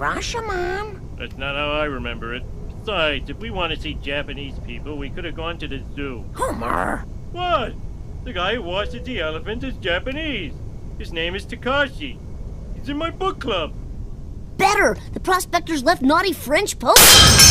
Rashomon? That's not how I remember it. Besides, if we want to see Japanese people, we could have gone to the zoo. Homer! What? The guy who watches the elephant is Japanese. His name is Takashi. He's in my book club. Better! The prospectors left naughty French posts.